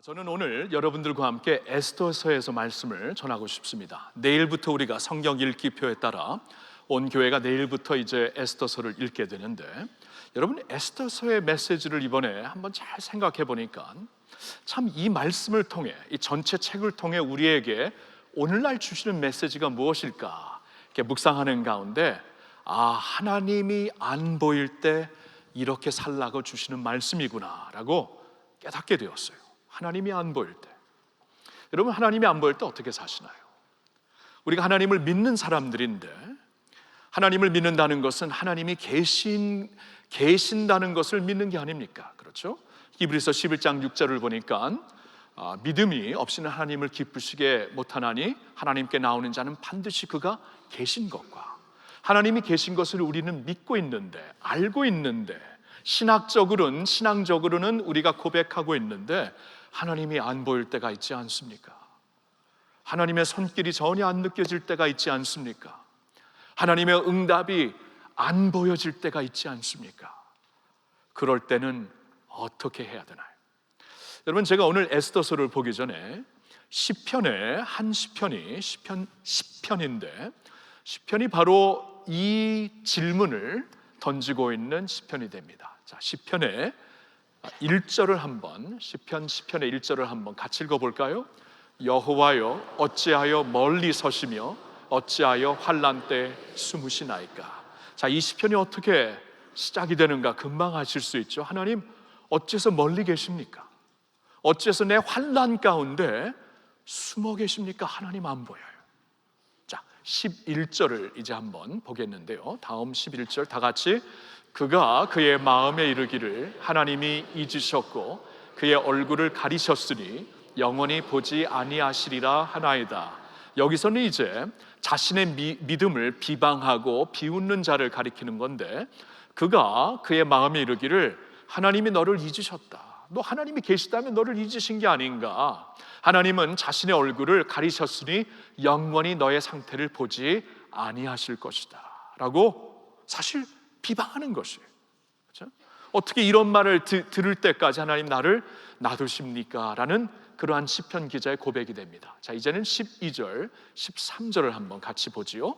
저는 오늘 여러분들과 함께 에스더서에서 말씀을 전하고 싶습니다. 내일부터 우리가 성경 읽기표에 따라 온 교회가 내일부터 이제 에스더서를 읽게 되는데, 여러분 에스더서의 메시지를 이번에 한번 잘 생각해 보니까 참 이 말씀을 통해, 이 전체 책을 통해 우리에게 오늘날 주시는 메시지가 무엇일까 이렇게 묵상하는 가운데, 하나님이 안 보일 때 이렇게 살라고 주시는 말씀이구나라고 깨닫게 되었어요. 하나님이 안 보일 때, 여러분 하나님이 안 보일 때 어떻게 사시나요? 우리가 하나님을 믿는 사람들인데, 하나님을 믿는다는 것은 하나님이 계신다는 것을 믿는 게 아닙니까? 그렇죠? 히브리서 11장 6절을 보니까 믿음이 없이는 하나님을 기쁘시게 못하나니 하나님께 나오는 자는 반드시 그가 계신 것과, 하나님이 계신 것을 우리는 믿고 있는데, 알고 있는데, 신앙적으로는 우리가 고백하고 있는데 하나님이 안 보일 때가 있지 않습니까? 하나님의 손길이 전혀 안 느껴질 때가 있지 않습니까? 하나님의 응답이 안 보여질 때가 있지 않습니까? 그럴 때는 어떻게 해야 되나요? 여러분, 제가 오늘 에스더서를 보기 전에 시편의 한 시편이 시편 10편인데, 시편이 바로 이 질문을 던지고 있는 시편이 됩니다. 자, 시편의 1절을 한번, 시편 10편의 1절을 한번 같이 읽어볼까요? 여호와여 어찌하여 멀리 서시며 어찌하여 환난 때 숨으시나이까. 자, 이 시편이 어떻게 시작이 되는가 금방 아실 수 있죠. 하나님 어째서 멀리 계십니까? 어째서 내 환난 가운데 숨어 계십니까? 하나님 안 보여요. 자, 11절을 이제 한번 보겠는데요, 다음 11절 다 같이, 그가 그의 마음에 이르기를 하나님이 잊으셨고 그의 얼굴을 가리셨으니 영원히 보지 아니하시리라 하나이다. 여기서는 이제 자신의 믿음을 비방하고 비웃는 자를 가리키는 건데, 그가 그의 마음에 이르기를 하나님이 너를 잊으셨다, 너 하나님이 계시다면 너를 잊으신 게 아닌가, 하나님은 자신의 얼굴을 가리셨으니 영원히 너의 상태를 보지 아니하실 것이다 라고 사실 비방하는 것이에요. 그렇죠? 어떻게 이런 말을 들을 때까지 하나님 나를 놔두십니까? 라는 그러한 시편 기자의 고백이 됩니다. 자, 이제는 12절, 13절을 한번 같이 보지요.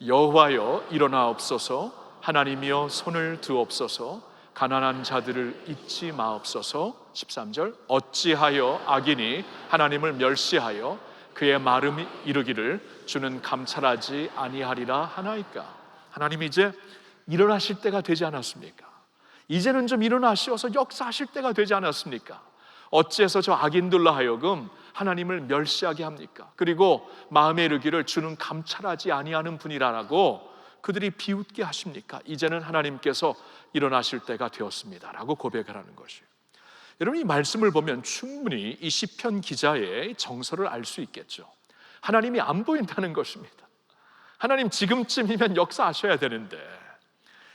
여호와여 일어나옵소서, 하나님이여 손을 드옵소서, 가난한 자들을 잊지 마옵소서. 13절, 어찌하여 악인이 하나님을 멸시하여 그의 말음이 이르기를 주는 감찰하지 아니하리라 하나이까. 하나님이 이제 일어나실 때가 되지 않았습니까? 이제는 좀 일어나시어서 역사하실 때가 되지 않았습니까? 어찌해서 저 악인들로 하여금 하나님을 멸시하게 합니까? 그리고 마음에 이르기를 주는 감찰하지 아니하는 분이라고 그들이 비웃게 하십니까? 이제는 하나님께서 일어나실 때가 되었습니다 라고 고백을 하는 것이에요. 여러분, 이 말씀을 보면 충분히 이 시편 기자의 정서를 알 수 있겠죠. 하나님이 안 보인다는 것입니다. 하나님 지금쯤이면 역사하셔야 되는데,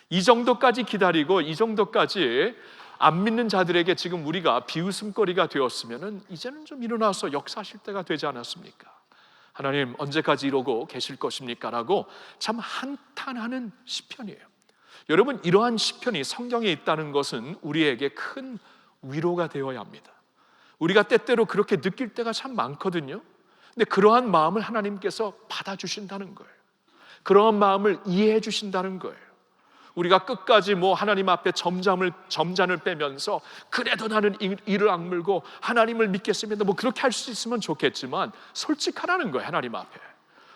이 정도까지 기다리고 이 정도까지 안 믿는 자들에게 지금 우리가 비웃음거리가 되었으면 이제는 좀 일어나서 역사하실 때가 되지 않았습니까? 하나님 언제까지 이러고 계실 것입니까? 라고 참 한탄하는 시편이에요. 여러분, 이러한 시편이 성경에 있다는 것은 우리에게 큰 위로가 되어야 합니다. 우리가 때때로 그렇게 느낄 때가 참 많거든요. 근데 그러한 마음을 하나님께서 받아주신다는 거예요. 그러한 마음을 이해해 주신다는 거예요. 우리가 끝까지 하나님 앞에 점잔을 빼면서 그래도 나는 이를 악물고 하나님을 믿겠습니다, 그렇게 할 수 있으면 좋겠지만 솔직하라는 거예요. 하나님 앞에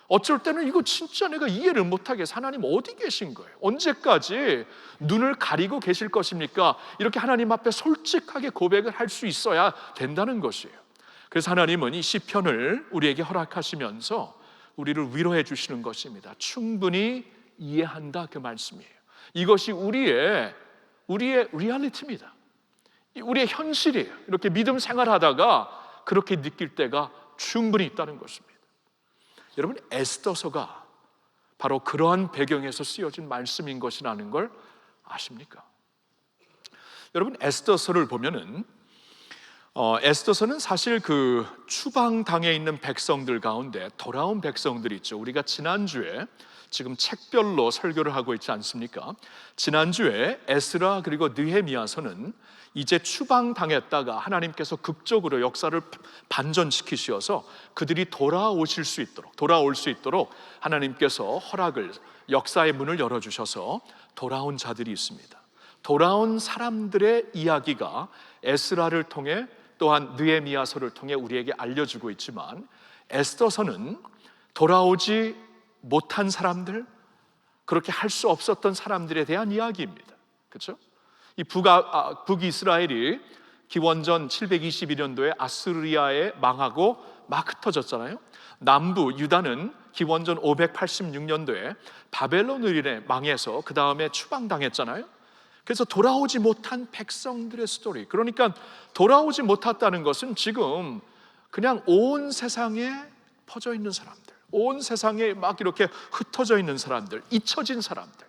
어쩔 때는 이거 진짜 내가 이해를 못하겠어, 하나님 어디 계신 거예요? 언제까지 눈을 가리고 계실 것입니까? 이렇게 하나님 앞에 솔직하게 고백을 할 수 있어야 된다는 것이에요. 그래서 하나님은 이 시편을 우리에게 허락하시면서 우리를 위로해 주시는 것입니다. 충분히 이해한다, 그 말씀이에요. 이것이 우리의 리얼리티입니다. 우리의 현실이에요. 이렇게 믿음 생활하다가 그렇게 느낄 때가 충분히 있다는 것입니다. 여러분, 에스더서가 바로 그러한 배경에서 쓰여진 말씀인 것이라는 걸 아십니까? 여러분, 에스더서를 보면은 에스더서는 사실 그 추방당에 있는 백성들 가운데 돌아온 백성들이 있죠. 우리가 지난주에 지금 책별로 설교를 하고 있지 않습니까? 지난주에 에스라 그리고 느헤미야서는 이제 추방당했다가 하나님께서 극적으로 역사를 반전시키셔서 그들이 돌아올 수 있도록 하나님께서 허락을, 역사의 문을 열어주셔서 돌아온 자들이 있습니다. 돌아온 사람들의 이야기가 에스라를 통해 또한 느헤미야서를 통해 우리에게 알려주고 있지만, 에스더서는 돌아오지 못한 사람들, 그렇게 할 수 없었던 사람들에 대한 이야기입니다. 그렇죠? 이 북이스라엘이 기원전 721년도에 아스리아에 망하고 막 흩어졌잖아요. 남부 유다는 기원전 586년도에 바벨론으로 인해 망해서 그 다음에 추방당했잖아요. 그래서 돌아오지 못한 백성들의 스토리. 그러니까 돌아오지 못했다는 것은 지금 그냥 온 세상에 퍼져 있는 사람들, 온 세상에 막 이렇게 흩어져 있는 사람들, 잊혀진 사람들,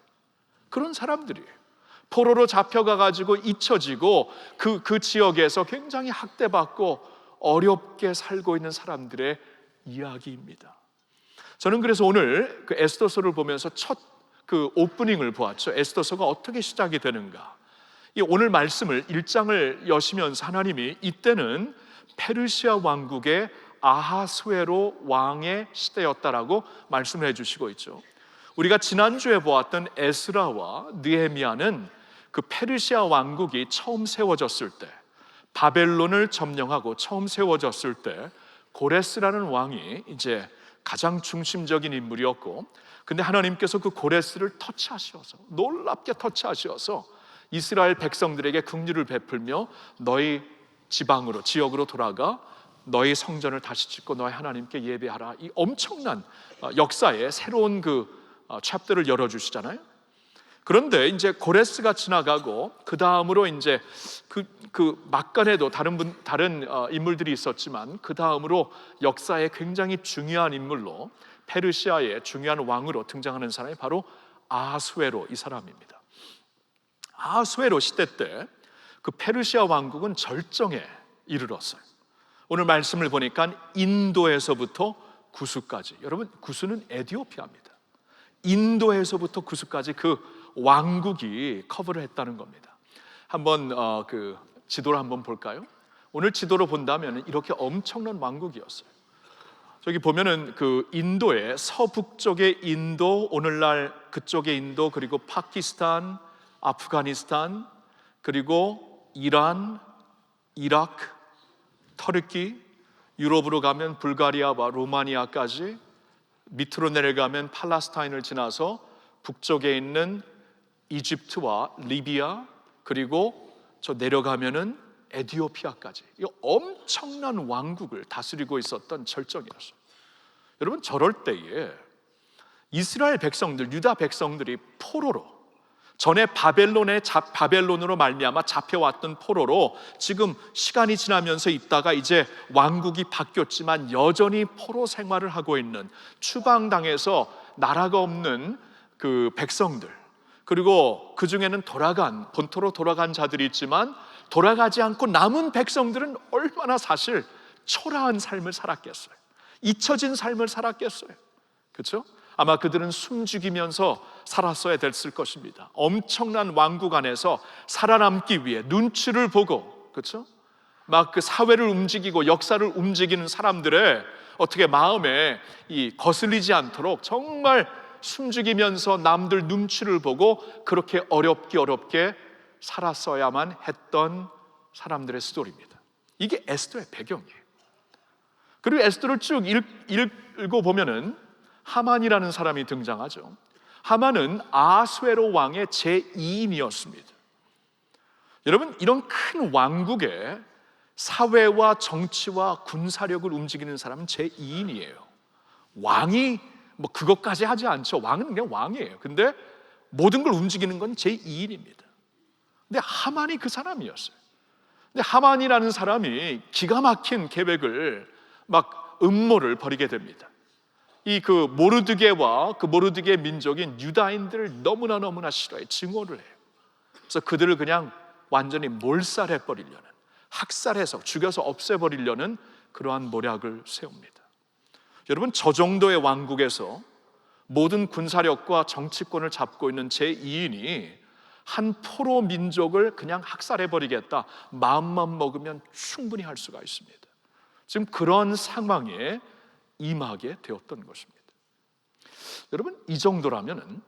그런 사람들이에요. 포로로 잡혀가가지고 잊혀지고 그 지역에서 굉장히 학대받고 어렵게 살고 있는 사람들의 이야기입니다. 저는 그래서 오늘 그 에스더서를 보면서 첫 그 오프닝을 보았죠. 에스더서가 어떻게 시작이 되는가. 이 오늘 말씀을 1장을 여시면서 하나님이 이때는 페르시아 왕국의 아하스웨로 왕의 시대였다라고 말씀을 해주시고 있죠. 우리가 지난주에 보았던 에스라와 느헤미야는 그 페르시아 왕국이 처음 세워졌을 때, 바벨론을 점령하고 처음 세워졌을 때 고레스라는 왕이 이제 가장 중심적인 인물이었고, 근데 하나님께서 그 고레스를 터치하셔서, 놀랍게 터치하셔서 이스라엘 백성들에게 긍휼을 베풀며 너희 지역으로 돌아가 너희 성전을 다시 짓고 너희 하나님께 예배하라, 이 엄청난 역사의 새로운 그 챕터를 열어주시잖아요. 그런데 이제 고레스가 지나가고 그 다음으로 이제 그 막간에도 다른 인물들이 있었지만, 그 다음으로 역사의 굉장히 중요한 인물로, 페르시아의 중요한 왕으로 등장하는 사람이 바로 아하스웨로, 이 사람입니다. 아하스웨로 시대 때 그 페르시아 왕국은 절정에 이르렀어요. 오늘 말씀을 보니까 인도에서부터 구스까지, 여러분 구스는 에티오피아입니다. 인도에서부터 구스까지 그 왕국이 커버를 했다는 겁니다. 한번 그 지도를 한번 볼까요? 오늘 지도로 본다면 이렇게 엄청난 왕국이었어요. 저기 보면은 그 인도의 서북쪽의 인도, 오늘날 그쪽의 인도, 그리고 파키스탄, 아프가니스탄, 그리고 이란, 이라크, 터키, 유럽으로 가면 불가리아와 루마니아까지, 밑으로 내려가면 팔레스타인을 지나서 북쪽에 있는 이집트와 리비아, 그리고 저 내려가면은 에티오피아까지, 이 엄청난 왕국을 다스리고 있었던 절정이었어요. 여러분, 저럴 때에 이스라엘 백성들, 유다 백성들이 포로로, 전에 바벨론으로 말미암아 잡혀왔던 포로로 지금 시간이 지나면서 있다가 이제 왕국이 바뀌었지만 여전히 포로 생활을 하고 있는, 추방당해서 나라가 없는 그 백성들, 그리고 그 중에는 본토로 돌아간 자들이 있지만 돌아가지 않고 남은 백성들은 얼마나 사실 초라한 삶을 살았겠어요. 잊혀진 삶을 살았겠어요. 그렇죠? 아마 그들은 숨죽이면서 살았어야 됐을 것입니다. 엄청난 왕국 안에서 살아남기 위해 눈치를 보고, 그렇죠? 막 그 사회를 움직이고 역사를 움직이는 사람들의 어떻게 마음에 이 거슬리지 않도록 정말 숨죽이면서 남들 눈치를 보고 그렇게 어렵게 살았어야만 했던 사람들의 스토리입니다. 이게 에스더의 배경이에요. 그리고 에스더를 쭉 읽고 보면은 하만이라는 사람이 등장하죠. 하만은 아하스웨로 왕의 제2인이었습니다. 여러분, 이런 큰 왕국의 사회와 정치와 군사력을 움직이는 사람은 제2인이에요. 왕이 뭐 그것까지 하지 않죠. 왕은 그냥 왕이에요. 근데 모든 걸 움직이는 건 제2인입니다. 근데 하만이 그 사람이었어요. 근데 하만이라는 사람이 기가 막힌 계획을, 막 음모를 벌이게 됩니다. 이 그 모르드게와 그 모르드게 민족인 유다인들을 너무나 싫어해, 증오를 해요. 그래서 그들을 그냥 완전히 몰살해 버리려는, 학살해서 죽여서 없애버리려는 그러한 모략을 세웁니다. 여러분, 저 정도의 왕국에서 모든 군사력과 정치권을 잡고 있는 제2인이 한 포로 민족을 그냥 학살해버리겠다 마음만 먹으면 충분히 할 수가 있습니다. 지금 그런 상황에 임하게 되었던 것입니다. 여러분, 이 정도라면은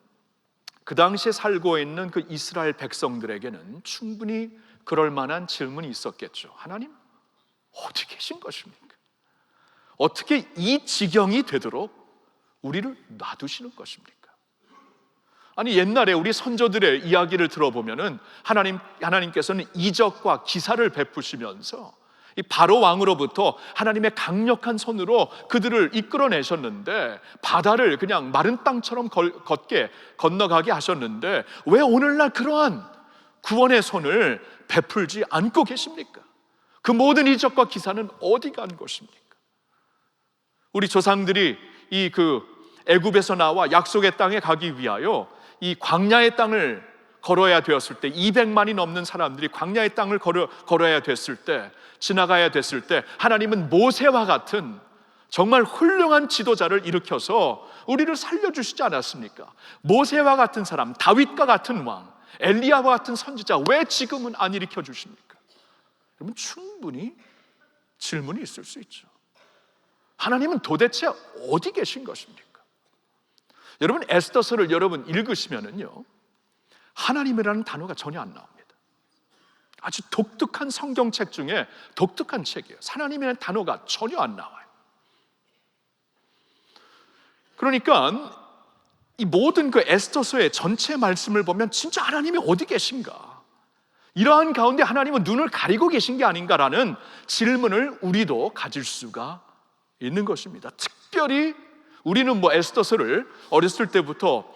그 당시에 살고 있는 그 이스라엘 백성들에게는 충분히 그럴 만한 질문이 있었겠죠. 하나님, 어디 계신 것입니까? 어떻게 이 지경이 되도록 우리를 놔두시는 것입니까? 아니, 옛날에 우리 선조들의 이야기를 들어보면은 하나님께서는 이적과 기사를 베푸시면서 이 바로 왕으로부터 하나님의 강력한 손으로 그들을 이끌어내셨는데, 바다를 그냥 마른 땅처럼 건너가게 하셨는데 왜 오늘날 그러한 구원의 손을 베풀지 않고 계십니까? 그 모든 이적과 기사는 어디 간 것입니까? 우리 조상들이 이 애굽에서 나와 약속의 땅에 가기 위하여 이 광야의 땅을 걸어야 되었을 때, 200만이 넘는 사람들이 광야의 땅을 걸어야 됐을 때, 지나가야 됐을 때, 하나님은 모세와 같은 정말 훌륭한 지도자를 일으켜서 우리를 살려주시지 않았습니까? 모세와 같은 사람, 다윗과 같은 왕, 엘리야와 같은 선지자 왜 지금은 안 일으켜 주십니까? 여러분, 충분히 질문이 있을 수 있죠. 하나님은 도대체 어디 계신 것입니까? 여러분, 에스더서를 여러분 읽으시면은요, 하나님이라는 단어가 전혀 안 나옵니다. 아주 독특한 성경책 중에 독특한 책이에요. 하나님이라는 단어가 전혀 안 나와요. 그러니까 이 모든 그 에스더서의 전체 말씀을 보면 진짜 하나님이 어디 계신가? 이러한 가운데 하나님은 눈을 가리고 계신 게 아닌가라는 질문을 우리도 가질 수가 있는 것입니다. 특별히 우리는 에스더서를 어렸을 때부터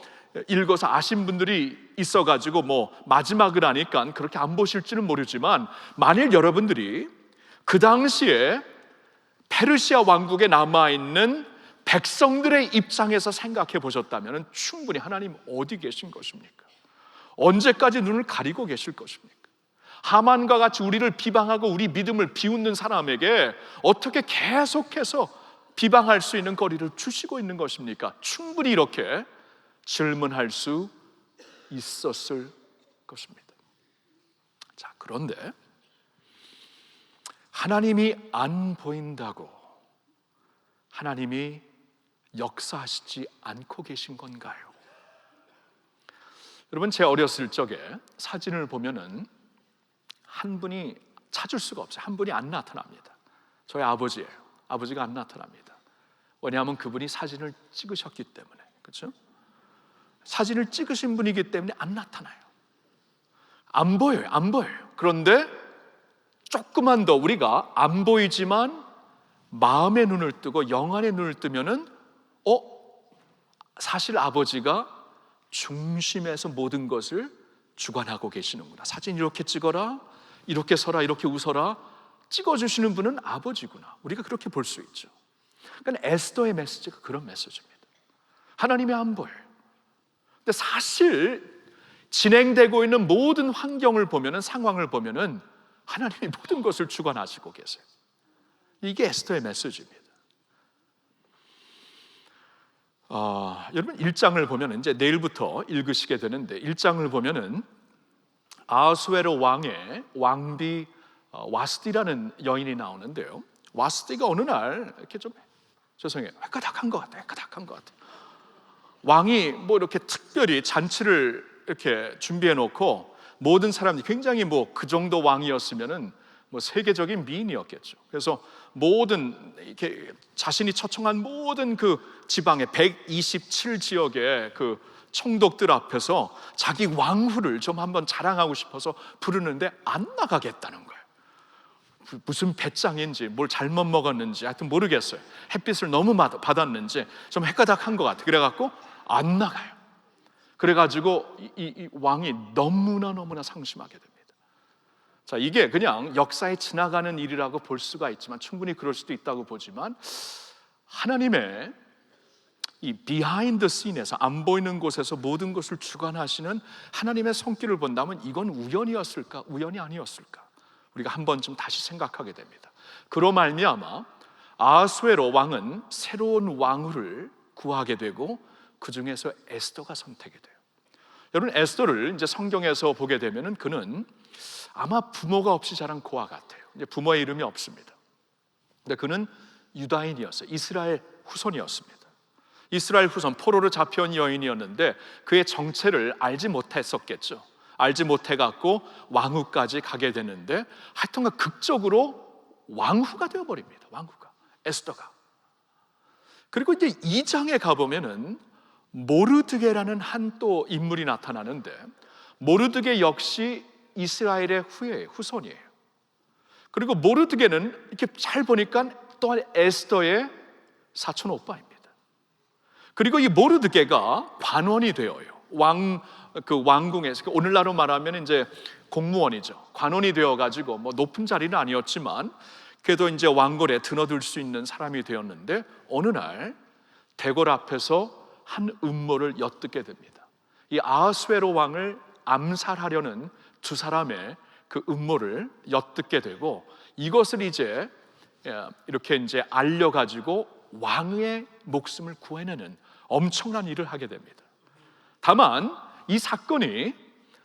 읽어서 아신 분들이 있어가지고 마지막을 하니까 그렇게 안 보실지는 모르지만, 만일 여러분들이 그 당시에 페르시아 왕국에 남아있는 백성들의 입장에서 생각해 보셨다면 충분히 하나님 어디 계신 것입니까? 언제까지 눈을 가리고 계실 것입니까? 하만과 같이 우리를 비방하고 우리 믿음을 비웃는 사람에게 어떻게 계속해서 비방할 수 있는 거리를 주시고 있는 것입니까? 충분히 이렇게 질문할 수 있었을 것입니다. 자, 그런데 하나님이 안 보인다고 하나님이 역사하시지 않고 계신 건가요? 여러분, 제 어렸을 적에 사진을 보면은 한 분이 찾을 수가 없어요. 한 분이 안 나타납니다. 저희 아버지예요. 아버지가 안 나타납니다. 왜냐하면 그분이 사진을 찍으셨기 때문에. 그렇죠? 사진을 찍으신 분이기 때문에 안 나타나요. 안 보여요. 안 보여요. 그런데 조금만 더 우리가 안 보이지만 마음의 눈을 뜨고 영안의 눈을 뜨면은 사실 아버지가 중심에서 모든 것을 주관하고 계시는구나. 사진 이렇게 찍어라, 이렇게 서라, 이렇게 웃어라, 찍어주시는 분은 아버지구나. 우리가 그렇게 볼 수 있죠. 그러니까 에스더의 메시지가 그런 메시지입니다. 하나님이 안 보여요. 근데 사실 진행되고 있는 모든 환경을 보면은, 상황을 보면은 하나님이 모든 것을 주관하시고 계세요. 이게 에스더의 메시지입니다. 여러분, 1장을 보면 이제 내일부터 읽으시게 되는데, 1장을 보면은 아하수에로 왕의 왕비 와스디라는 여인이 나오는데요. 와스디가 어느 날 이렇게 좀 헷가닥한 것 같아요. 왕이 이렇게 특별히 잔치를 이렇게 준비해 놓고 모든 사람들이 굉장히 그 정도 왕이었으면은 세계적인 미인이었겠죠. 그래서 모든 이렇게 자신이 초청한 모든 그 지방의 127지역의 그 총독들 앞에서 자기 왕후를 좀 한번 자랑하고 싶어서 부르는데 안 나가겠다는 거예요. 무슨 배짱인지 뭘 잘못 먹었는지 하여튼 모르겠어요. 햇빛을 너무 받았는지 좀 헷가닥한 것 같아요. 그래갖고 안 나가요. 그래가지고 이 왕이 너무나 상심하게 됩니다. 자, 이게 그냥 역사에 지나가는 일이라고 볼 수가 있지만, 충분히 그럴 수도 있다고 보지만, 하나님의 이 비하인드 씬에서, 안 보이는 곳에서 모든 것을 주관하시는 하나님의 손길을 본다면 이건 우연이었을까? 우연이 아니었을까? 우리가 한 번쯤 다시 생각하게 됩니다. 그로 말미암아 아하수에로 왕은 새로운 왕후를 구하게 되고 그 중에서 에스더가 선택이 돼요. 여러분, 에스더를 이제 성경에서 보게 되면은 그는 아마 부모가 없이 자란 고아 같아요. 이제 부모의 이름이 없습니다. 근데 그는 유다인이었어요. 이스라엘 후손이었습니다. 이스라엘 후손, 포로로 잡혀온 여인이었는데 그의 정체를 알지 못했었겠죠. 알지 못해갖고 왕후까지 가게 되는데 하여튼간 극적으로 왕후가 되어버립니다. 왕후가, 에스더가. 그리고 이제 2장에 가보면은 모르드게라는 한 또 인물이 나타나는데, 모르드게 역시 이스라엘의 후손이에요. 그리고 모르드게는 이렇게 잘 보니까 또한 에스더의 사촌 오빠입니다. 그리고 이 모르드게가 관원이 되어요. 왕궁에서, 오늘날로 말하면 이제 공무원이죠. 관원이 되어가지고 뭐 높은 자리는 아니었지만 그래도 이제 왕궐에 드나들 수 있는 사람이 되었는데, 어느 날 대궐 앞에서 한 음모를 엿듣게 됩니다. 이 아하수에로 왕을 암살하려는 두 사람의 그 음모를 엿듣게 되고, 이것을 이제 이렇게 이제 알려가지고 왕의 목숨을 구해내는 엄청난 일을 하게 됩니다. 다만 이 사건이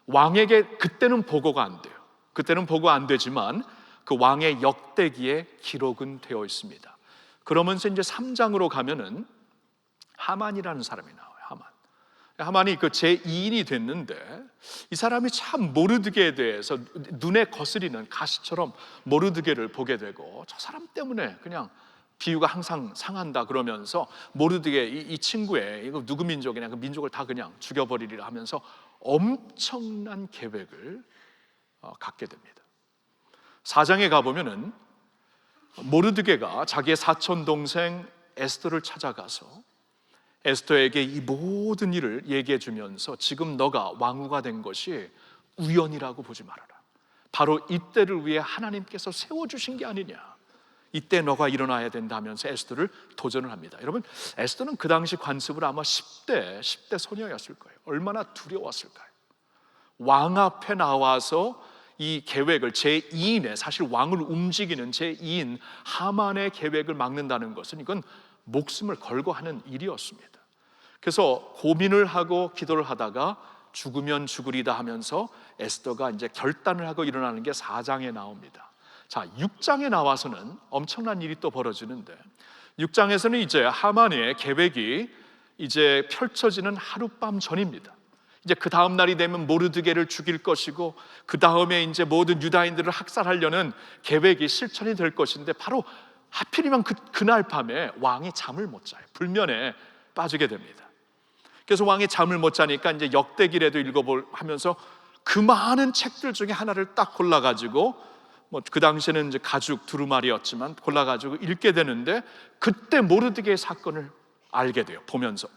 왕에게 그때는 보고가 안 돼요. 그때는 보고 안 되지만 그 왕의 역대기에 기록은 되어 있습니다. 그러면서 이제 3장으로 가면은 하만이라는 사람이 나와요. 하만이 그 제2인이 됐는데, 이 사람이 참 모르드게에 대해서 눈에 거스리는 가시처럼 모르드게를 보게 되고, 저 사람 때문에 그냥 비유가 항상 상한다 그러면서 모르드게 이 친구의 이거 누구 민족이냐, 그 민족을 다 그냥 죽여버리리라 하면서 엄청난 계획을 갖게 됩니다. 4장에 가보면은 모르드게가 자기의 사촌 동생 에스더를 찾아가서 에스더에게 이 모든 일을 얘기해 주면서, 지금 너가 왕후가 된 것이 우연이라고 보지 말아라. 바로 이때를 위해 하나님께서 세워주신 게 아니냐. 이때 너가 일어나야 된다 하면서 에스더를 도전을 합니다. 여러분, 에스더는 그 당시 관습으로 아마 10대 소녀였을 거예요. 얼마나 두려웠을까요? 왕 앞에 나와서 이 계획을, 제2인의, 사실 왕을 움직이는 제2인 하만의 계획을 막는다는 것은 이건 목숨을 걸고 하는 일이었습니다. 그래서 고민을 하고 기도를 하다가 죽으면 죽으리다 하면서 에스더가 이제 결단을 하고 일어나는 게 4장에 나옵니다. 자, 6장에 나와서는 엄청난 일이 또 벌어지는데, 6장에서는 이제 하만의 계획이 이제 펼쳐지는 하룻밤 전입니다. 이제 그 다음 날이 되면 모르드게를 죽일 것이고, 그 다음에 이제 모든 유다인들을 학살하려는 계획이 실천이 될 것인데, 바로 하필이면 그날 밤에 왕이 잠을 못 자요. 불면에 빠지게 됩니다. 그래서 왕이 잠을 못 자니까 이제 역대기라도 읽어보면서 그 많은 책들 중에 하나를 딱 골라가지고, 뭐 그 당시에는 이제 가죽 두루마리였지만 골라가지고 읽게 되는데, 그때 모르드게의 사건을 알게 돼요. 보면서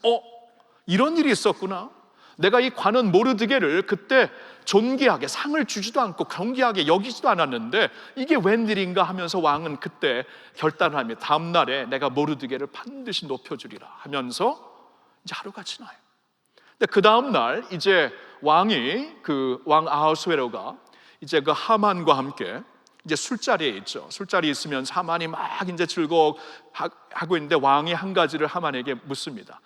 이런 일이 있었구나. 내가 이 관원 모르드게를 그때 존귀하게 상을 주지도 않고 경귀하게 여기지도 않았는데 이게 웬일인가 하면서 왕은 그때 결단을 합니다. 다음 날에 내가 모르드게를 반드시 높여주리라 하면서 이제 하루가 지나요. 근데 그 다음 날 이제 왕 아하수에로가 이제 그 하만과 함께 이제 술자리에 있죠. 술자리에 있으면서 하만이 막 이제 즐거워하고 있는데, 왕이 한 가지를 하만에게 묻습니다.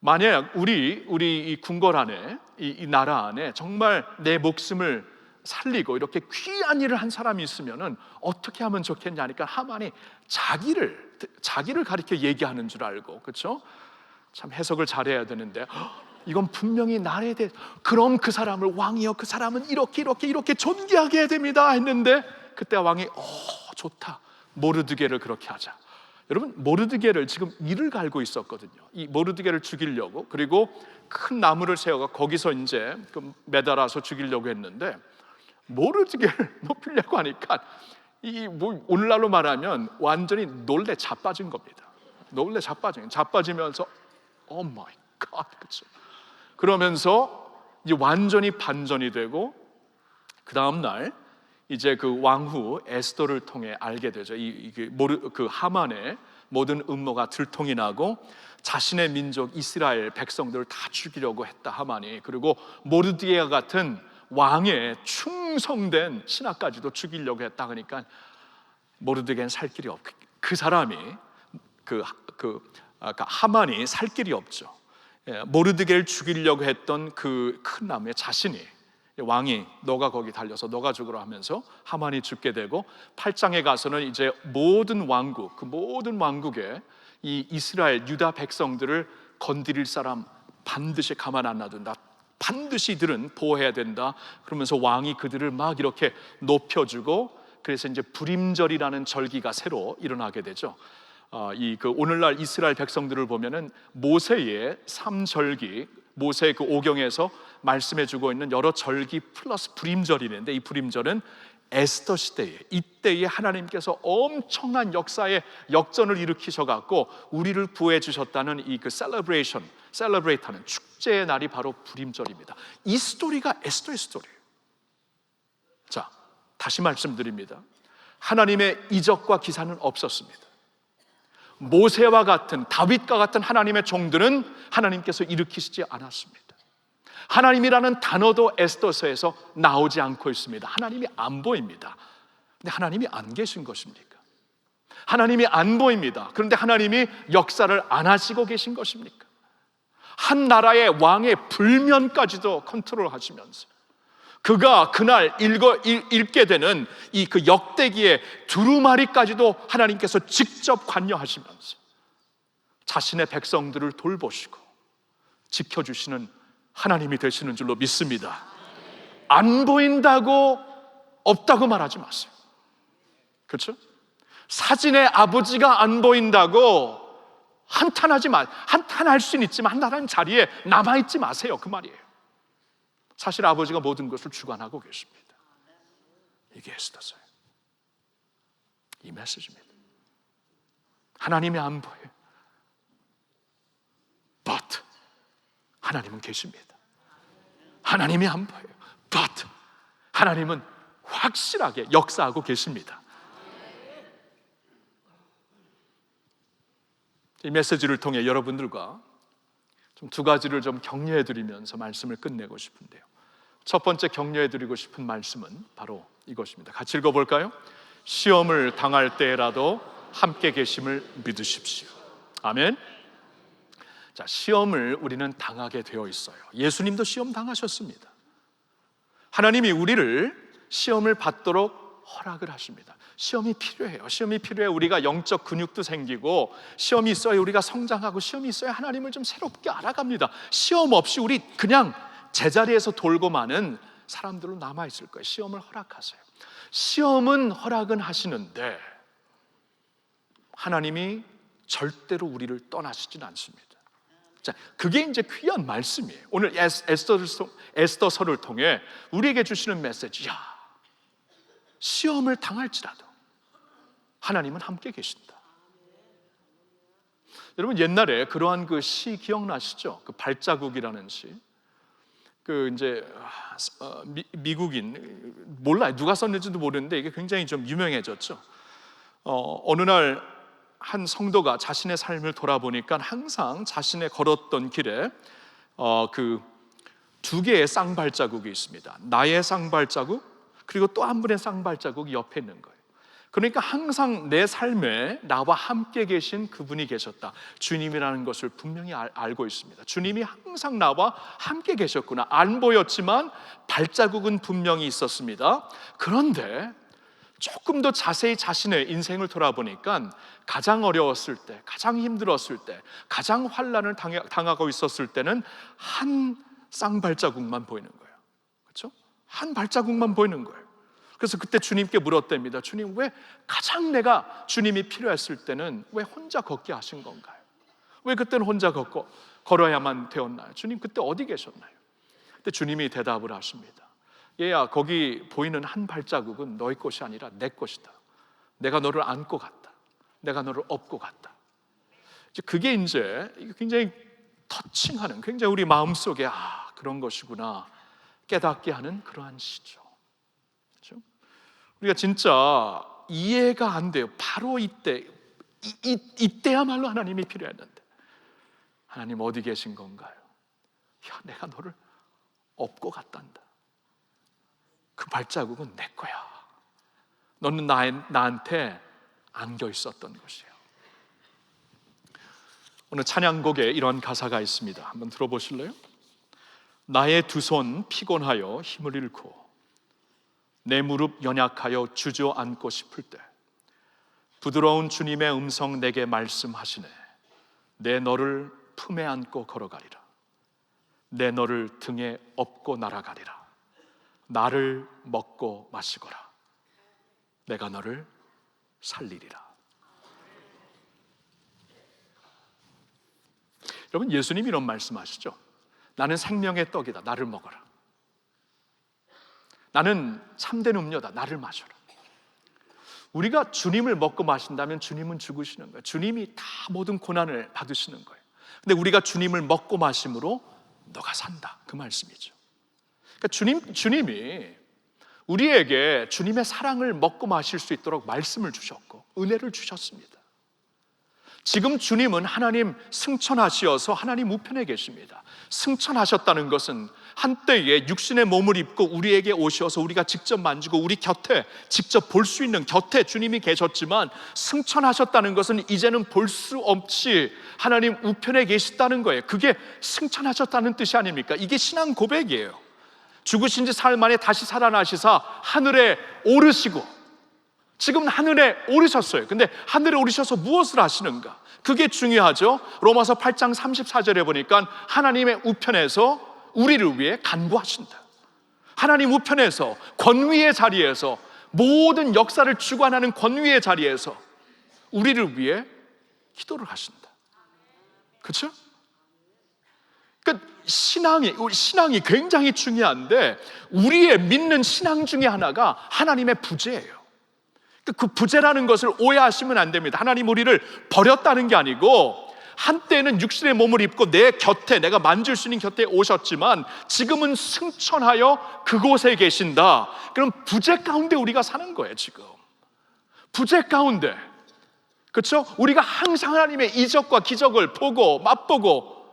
만약 우리 이 궁궐 안에, 이 나라 안에 정말 내 목숨을 살리고 이렇게 귀한 일을 한 사람이 있으면은 어떻게 하면 좋겠냐니까, 하만이 자기를 가리켜 얘기하는 줄 알고, 그렇죠? 참 해석을 잘해야 되는데, 이건 분명히 나에 대해, 그럼 그 사람을 왕이여, 그 사람은 이렇게 존귀하게 해야 됩니다 했는데, 그때 왕이 좋다, 모르드게를 그렇게 하자. 여러분, 모르드게를 지금 이를 갈고 있었거든요. 이 모르드게를 죽이려고, 그리고 큰 나무를 세워가 거기서 이제 매달아서 죽이려고 했는데, 모르드게를 높이려고 하니까 오늘날로 말하면 완전히 놀래 자빠진 겁니다. 놀래 자빠지면서 오 마이 갓, 그렇죠? 그러면서 이제 완전히 반전이 되고, 그 다음 날 이제 그 왕후 에스더를 통해 알게 되죠. 그 하만의 모든 음모가 들통이 나고 자신의 민족 이스라엘 백성들을 다 죽이려고 했다, 하만이. 그리고 모르드게와 같은 왕의 충성된 신하까지도 죽이려고 했다. 그러니까 모르드게는 살 길이 없고, 그 사람이 하만이 살 길이 없죠. 모르드게를 죽이려고 했던 그 큰 나무에 자신이, 왕이 너가 거기 달려서 너가 죽으라 하면서 하만이 죽게 되고, 8장에 가서는 이제 모든 왕국, 그 모든 왕국에 이 이스라엘 유다 백성들을 건드릴 사람 반드시 가만 안 놔둔다, 반드시 이들은 보호해야 된다. 그러면서 왕이 그들을 막 이렇게 높여주고, 그래서 이제 불임절이라는 절기가 새로 일어나게 되죠. 오늘날 이스라엘 백성들을 보면은 모세의 3절기, 모세 그 오경에서 말씀해주고 있는 여러 절기 플러스 불임절이 있는데, 이 불임절은 에스더 시대에, 이때에 하나님께서 엄청난 역사의 역전을 일으키셔 갖고 우리를 구해 주셨다는 이 그 셀러브레이트하는 축제의 날이 바로 불임절입니다. 이 스토리가 에스더의 스토리예요. 자, 다시 말씀드립니다. 하나님의 이적과 기사는 없었습니다. 모세와 같은, 다윗과 같은 하나님의 종들은 하나님께서 일으키시지 않았습니다. 하나님이라는 단어도 에스더서에서 나오지 않고 있습니다. 하나님이 안 보입니다. 근데 하나님이 안 계신 것입니까? 하나님이 안 보입니다. 그런데 하나님이 역사를 안 하시고 계신 것입니까? 한 나라의 왕의 불면까지도 컨트롤하시면서, 그가 그날 읽게 되는 이 그 역대기의 두루마리까지도 하나님께서 직접 관여하시면서 자신의 백성들을 돌보시고 지켜주시는 하나님이 되시는 줄로 믿습니다. 안 보인다고 없다고 말하지 마세요. 그렇죠? 사진의 아버지가 안 보인다고 한탄할 수는 있지만 한탄하는 자리에 남아있지 마세요. 그 말이에요. 사실 아버지가 모든 것을 주관하고 계십니다. 이게 에스더서예요. 이 메시지입니다. 하나님이 안 보여요. But 하나님은 계십니다. 하나님이 안 보여요. But 하나님은 확실하게 역사하고 계십니다. 이 메시지를 통해 여러분들과 좀 두 가지를 좀 격려해 드리면서 말씀을 끝내고 싶은데요. 첫 번째 격려해 드리고 싶은 말씀은 바로 이것입니다. 같이 읽어볼까요? 시험을 당할 때라도 함께 계심을 믿으십시오. 아멘. 자, 시험을 우리는 당하게 되어 있어요. 예수님도 시험 당하셨습니다. 하나님이 우리를 시험을 받도록 허락을 하십니다. 시험이 필요해요. 시험이 필요해. 우리가 영적 근육도 생기고, 시험이 있어야 우리가 성장하고, 시험이 있어야 하나님을 좀 새롭게 알아갑니다. 시험 없이 우리 그냥 제자리에서 돌고 마는 사람들로 남아있을 거예요. 시험을 허락하세요. 시험은 허락은 하시는데 하나님이 절대로 우리를 떠나시진 않습니다. 자, 그게 이제 귀한 말씀이에요. 오늘 에스더서를 통해 우리에게 주시는 메시지, 시험을 당할지라도 하나님은 함께 계신다. 여러분, 옛날에 그러한 그 시 기억나시죠? 그 발자국이라는 시. 그 이제 미국인, 몰라요, 누가 썼는지도 모르는데 이게 굉장히 좀 유명해졌죠. 어느 날 한 성도가 자신의 삶을 돌아보니까 항상 자신의 걸었던 길에 그 두 개의 쌍발자국이 있습니다. 나의 쌍발자국, 그리고 또 한 분의 쌍발자국이 옆에 있는 거예요. 그러니까 항상 내 삶에 나와 함께 계신 그분이 계셨다, 주님이라는 것을 분명히 알고 있습니다. 주님이 항상 나와 함께 계셨구나. 안 보였지만 발자국은 분명히 있었습니다. 그런데 조금 더 자세히 자신의 인생을 돌아보니까 가장 어려웠을 때, 가장 힘들었을 때, 가장 환난을 당하고 있었을 때는 한 쌍발자국만 보이는 거예요. 그렇죠? 한 발자국만 보이는 거예요. 그래서 그때 주님께 물었답니다. 주님, 왜 가장 내가 주님이 필요했을 때는 왜 혼자 걷게 하신 건가요? 왜 그때는 혼자 걸어야만 되었나요? 주님, 그때 어디 계셨나요? 그때 주님이 대답을 하십니다. 얘야, 거기 보이는 한 발자국은 너의 것이 아니라 내 것이다. 내가 너를 안고 갔다. 내가 너를 업고 갔다. 그게 이제 굉장히 터칭하는, 굉장히 우리 마음속에 그런 것이구나 깨닫게 하는 그러한 시죠. 그렇죠? 우리가 진짜 이해가 안 돼요. 바로 이때야말로 하나님이 필요했는데, 하나님 어디 계신 건가요? 내가 너를 업고 갔단다. 그 발자국은 내 거야. 너는 나한테 안겨 있었던 것이에요. 오늘 찬양곡에 이런 가사가 있습니다. 한번 들어보실래요? 나의 두 손 피곤하여 힘을 잃고 내 무릎 연약하여 주저앉고 싶을 때 부드러운 주님의 음성 내게 말씀하시네. 내 너를 품에 안고 걸어가리라. 내 너를 등에 업고 날아가리라. 나를 먹고 마시거라. 내가 너를 살리리라. 여러분, 예수님이 이런 말씀하시죠. 나는 생명의 떡이다. 나를 먹어라. 나는 참된 음료다. 나를 마셔라. 우리가 주님을 먹고 마신다면 주님은 죽으시는 거예요. 주님이 다 모든 고난을 받으시는 거예요. 근데 우리가 주님을 먹고 마심으로 너가 산다, 그 말씀이죠. 그러니까 주님이 우리에게 주님의 사랑을 먹고 마실 수 있도록 말씀을 주셨고 은혜를 주셨습니다. 지금 주님은 하나님 승천하시어서 하나님 우편에 계십니다. 승천하셨다는 것은 한때에 육신의 몸을 입고 우리에게 오셔서 우리가 직접 만지고 우리 곁에 직접 볼 수 있는 곁에 주님이 계셨지만, 승천하셨다는 것은 이제는 볼 수 없이 하나님 우편에 계시다는 거예요. 그게 승천하셨다는 뜻이 아닙니까? 이게 신앙 고백이에요. 죽으신 지 사흘 만에 다시 살아나시사 하늘에 오르시고, 지금 하늘에 오르셨어요. 근데 하늘에 오르셔서 무엇을 하시는가? 그게 중요하죠. 로마서 8장 34절에 보니까 하나님의 우편에서 우리를 위해 간구하신다. 하나님 우편에서 권위의 자리에서, 모든 역사를 주관하는 권위의 자리에서 우리를 위해 기도를 하신다. 그렇죠? 그러니까 신앙이 굉장히 중요한데, 우리의 믿는 신앙 중에 하나가 하나님의 부재예요. 그 부재라는 것을 오해하시면 안 됩니다. 하나님 우리를 버렸다는 게 아니고, 한때는 육신의 몸을 입고 내 곁에, 내가 만질 수 있는 곁에 오셨지만 지금은 승천하여 그곳에 계신다. 그럼 부재 가운데 우리가 사는 거예요. 지금 부재 가운데, 그렇죠? 우리가 항상 하나님의 이적과 기적을 보고 맛보고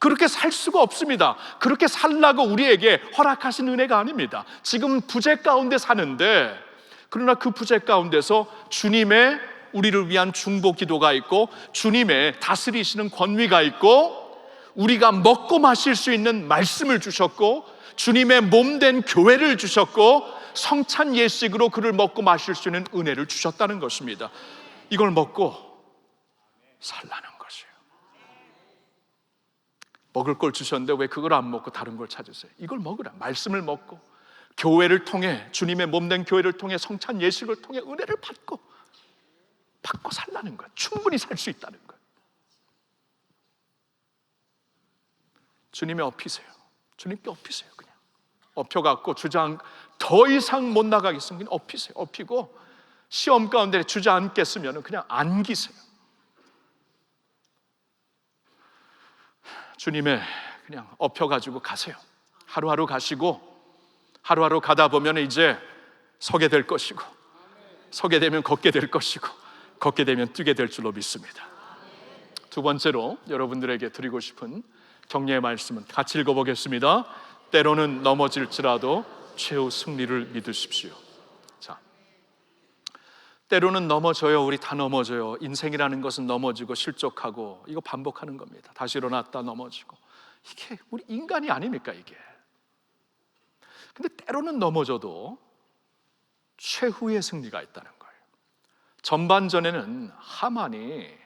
그렇게 살 수가 없습니다. 그렇게 살라고 우리에게 허락하신 은혜가 아닙니다. 지금 부재 가운데 사는데, 그러나 그 부재 가운데서 주님의 우리를 위한 중보 기도가 있고, 주님의 다스리시는 권위가 있고, 우리가 먹고 마실 수 있는 말씀을 주셨고, 주님의 몸된 교회를 주셨고, 성찬 예식으로 그를 먹고 마실 수 있는 은혜를 주셨다는 것입니다. 이걸 먹고 살라는 것이에요. 먹을 걸 주셨는데 왜 그걸 안 먹고 다른 걸 찾으세요? 이걸 먹으라. 말씀을 먹고 교회를 통해, 주님의 몸된 교회를 통해, 성찬 예식을 통해 은혜를 받고 살라는 거예요. 충분히 살 수 있다는 거예요. 주님의 업히세요. 주님께 업히세요. 그냥 업혀갖고 더 이상 못 나가겠으면 그냥 업히세요. 업히고 시험 가운데 주저앉겠으면 그냥 안기세요. 주님의 그냥 업혀가지고 가세요. 하루하루 가시고, 하루하루 가다 보면 이제 서게 될 것이고, 서게 되면 걷게 될 것이고, 걷게 되면 뛰게 될 줄로 믿습니다. 두 번째로 여러분들에게 드리고 싶은 격려의 말씀은 같이 읽어보겠습니다. 때로는 넘어질지라도 최후 승리를 믿으십시오. 자, 때로는 넘어져요. 우리 다 넘어져요. 인생이라는 것은 넘어지고 실족하고 이거 반복하는 겁니다. 다시 일어났다 넘어지고, 이게 우리 인간이 아닙니까 이게? 근데 때로는 넘어져도 최후의 승리가 있다는 거예요. 전반전에는 하만이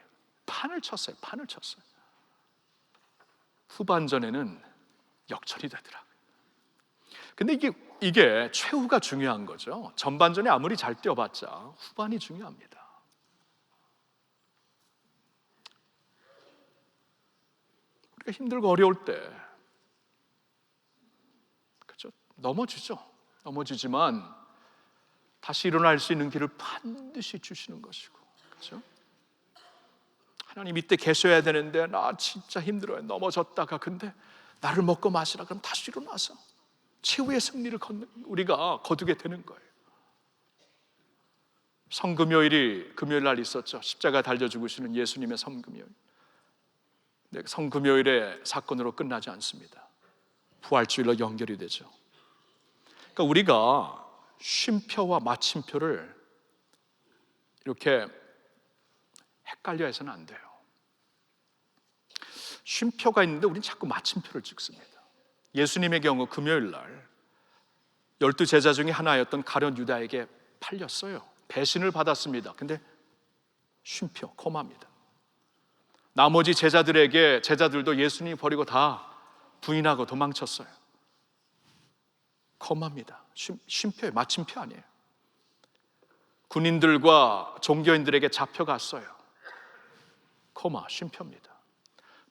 판을 쳤어요. 후반전에는 역전이 되더라고요. 근데 이게 최후가 중요한 거죠. 전반전에 아무리 잘 뛰어봤자 후반이 중요합니다. 우리가 힘들고 어려울 때, 그렇죠? 넘어지지만 다시 일어날 수 있는 길을 반드시 주시는 것이고, 그렇죠? 하나님 이때 계셔야 되는데 나 진짜 힘들어요. 넘어졌다가 근데 나를 먹고 마시라 그럼 다시 일어나서 최후의 승리를 우리가 거두게 되는 거예요. 성금요일이 금요일 날 있었죠. 십자가 달려 죽으시는 예수님의 성금요일. 근데 성금요일의 사건으로 끝나지 않습니다. 부활주일로 연결이 되죠. 그러니까 우리가 쉼표와 마침표를 이렇게 헷갈려 해서는 안 돼요. 쉼표가 있는데 우린 자꾸 마침표를 찍습니다. 예수님의 경우 금요일 날 12제자 중에 하나였던 가룟 유다에게 팔렸어요. 배신을 받았습니다. 근데 쉼표, 코마입니다. 나머지 제자들도 예수님 버리고 다 부인하고 도망쳤어요. 코마입니다. 쉼표예요. 마침표 아니에요. 군인들과 종교인들에게 잡혀갔어요. 코마, 쉼표입니다.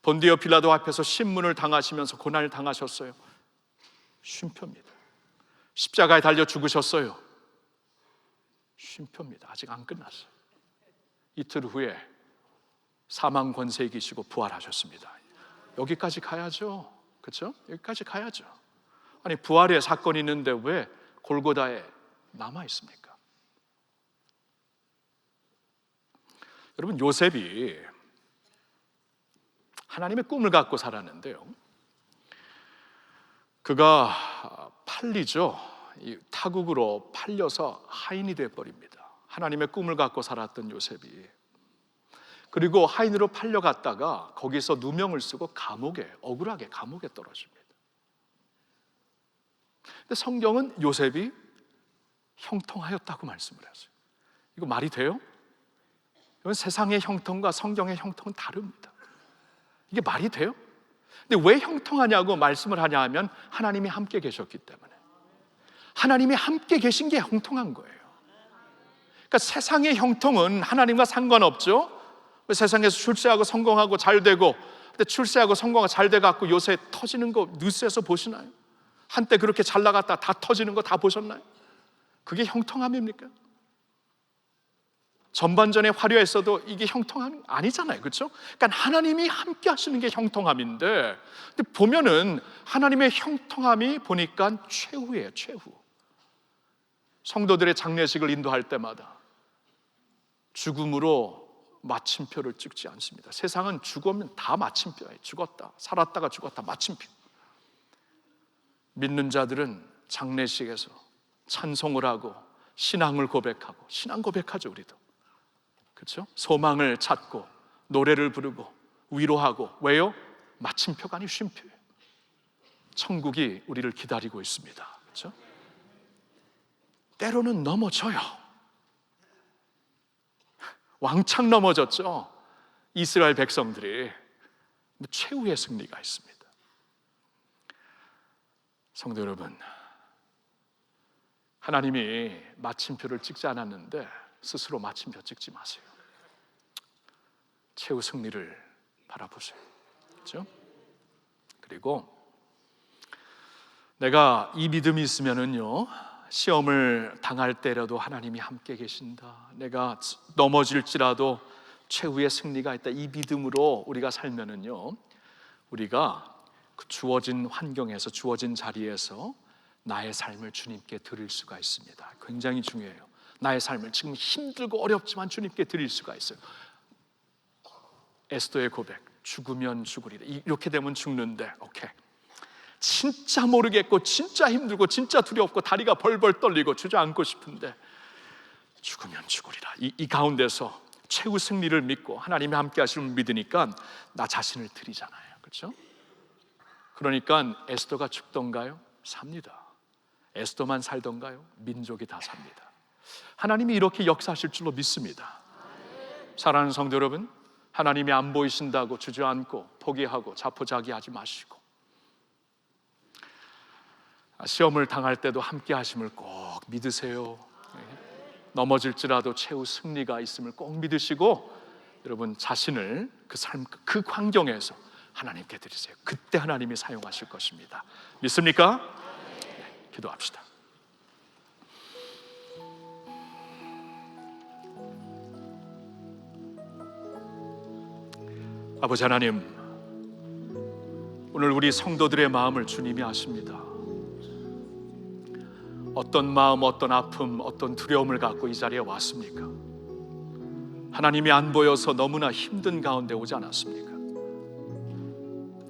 본디오 빌라도 앞에서 신문을 당하시면서 고난을 당하셨어요. 쉼표입니다. 십자가에 달려 죽으셨어요. 쉼표입니다. 아직 안 끝났어요. 이틀 후에 사망 권세 이기시고 부활하셨습니다. 여기까지 가야죠. 그렇죠? 여기까지 가야죠. 아니, 부활의 사건이 있는데 왜 골고다에 남아 있습니까? 여러분, 요셉이 하나님의 꿈을 갖고 살았는데요, 그가 팔리죠. 이 타국으로 팔려서 하인이 되어버립니다. 하나님의 꿈을 갖고 살았던 요셉이. 그리고 하인으로 팔려갔다가 거기서 누명을 쓰고 억울하게 감옥에 떨어집니다. 근데 성경은 요셉이 형통하였다고 말씀을 하세요. 이거 말이 돼요? 이건 세상의 형통과 성경의 형통은 다릅니다. 이게 말이 돼요? 근데 왜 형통하냐고 말씀을 하냐 하면 하나님이 함께 계셨기 때문에. 하나님이 함께 계신 게 형통한 거예요. 그러니까 세상의 형통은 하나님과 상관없죠. 세상에서 출세하고 성공하고 잘 되고, 근데 출세하고 성공하고 잘 돼갖고 요새 터지는 거 뉴스에서 보시나요? 한때 그렇게 잘 나갔다 다 터지는 거 다 보셨나요? 그게 형통함입니까? 전반전에 화려했어도 이게 형통함 아니잖아요. 그렇죠? 그러니까 하나님이 함께 하시는 게 형통함인데, 근데 보면은 하나님의 형통함이 보니까 최후예요. 최후. 성도들의 장례식을 인도할 때마다 죽음으로 마침표를 찍지 않습니다. 세상은 죽으면 다 마침표예요. 죽었다, 살았다가 죽었다, 마침표. 믿는 자들은 장례식에서 찬송을 하고 신앙을 고백하고, 신앙 고백하죠. 우리도 그렇죠? 소망을 찾고 노래를 부르고 위로하고. 왜요? 마침표가 아니고 쉼표예요. 천국이 우리를 기다리고 있습니다. 그렇죠? 때로는 넘어져요. 왕창 넘어졌죠. 이스라엘 백성들이. 최후의 승리가 있습니다. 성도 여러분, 하나님이 마침표를 찍지 않았는데 스스로 마침표 찍지 마세요. 최후 승리를 바라보세요. 그렇죠? 그리고 내가 이 믿음이 있으면은요, 시험을 당할 때라도 하나님이 함께 계신다, 내가 넘어질지라도 최후의 승리가 있다, 이 믿음으로 우리가 살면은요, 우리가 그 주어진 환경에서, 주어진 자리에서 나의 삶을 주님께 드릴 수가 있습니다. 굉장히 중요해요. 나의 삶을 지금 힘들고 어렵지만 주님께 드릴 수가 있어요. 에스더의 고백, 죽으면 죽으리라. 이렇게 되면 죽는데, 오케이, 진짜 모르겠고 진짜 힘들고 진짜 두렵고 다리가 벌벌 떨리고 주저앉고 싶은데 죽으면 죽으리라. 이 가운데서 최후 승리를 믿고 하나님이 함께 하시는 믿으니까 나 자신을 드리잖아요. 그렇죠? 그러니까 에스더가 죽던가요? 삽니다. 에스더만 살던가요? 민족이 다 삽니다. 하나님이 이렇게 역사하실 줄로 믿습니다. 사랑하는 성도 여러분, 하나님이 안 보이신다고 주저앉고 포기하고 자포자기하지 마시고, 시험을 당할 때도 함께 하심을 꼭 믿으세요. 넘어질지라도 최후 승리가 있음을 꼭 믿으시고, 여러분 자신을 그 삶, 그 환경에서 하나님께 드리세요. 그때 하나님이 사용하실 것입니다. 믿습니까? 네, 기도합시다. 아버지 하나님, 오늘 우리 성도들의 마음을 주님이 아십니다. 어떤 마음, 어떤 아픔, 어떤 두려움을 갖고 이 자리에 왔습니까? 하나님이 안 보여서 너무나 힘든 가운데 오지 않았습니까?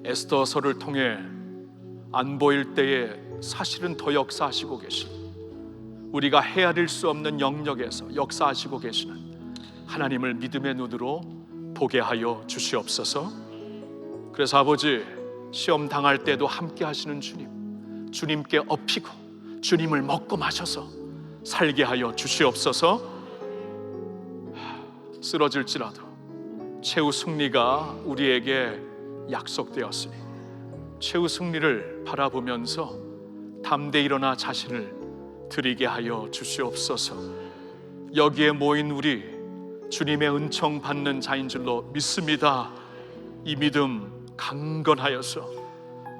에스더서를 통해 안 보일 때에 사실은 더 역사하시고 계신, 우리가 헤아릴 수 없는 영역에서 역사하시고 계시는 하나님을 믿음의 눈으로 보게 하여 주시옵소서. 그래서 아버지, 시험 당할 때도 함께 하시는 주님, 주님께 업히고 주님을 먹고 마셔서 살게 하여 주시옵소서. 쓰러질지라도 최후 승리가 우리에게 약속되었으니 최후 승리를 바라보면서 담대히 일어나 자신을 드리게 하여 주시옵소서. 여기에 모인 우리 주님의 은총 받는 자인 줄로 믿습니다. 이 믿음 강건하여서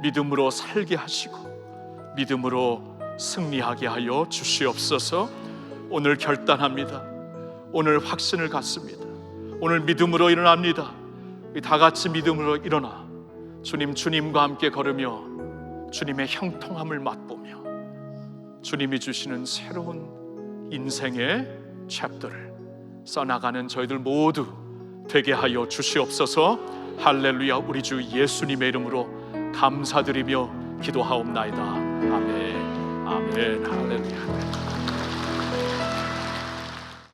믿음으로 살게 하시고 믿음으로 승리하게 하여 주시옵소서. 오늘 결단합니다. 오늘 확신을 갖습니다. 오늘 믿음으로 일어납니다. 다 같이 믿음으로 일어나 주님과 함께 걸으며 주님의 형통함을 맛보며 주님이 주시는 새로운 인생의 챕터를 써나가는 저희들 모두 되게 하여 주시옵소서. 할렐루야. 우리 주 예수님의 이름으로 감사드리며 기도하옵나이다. 아멘. 아멘. 할렐루야.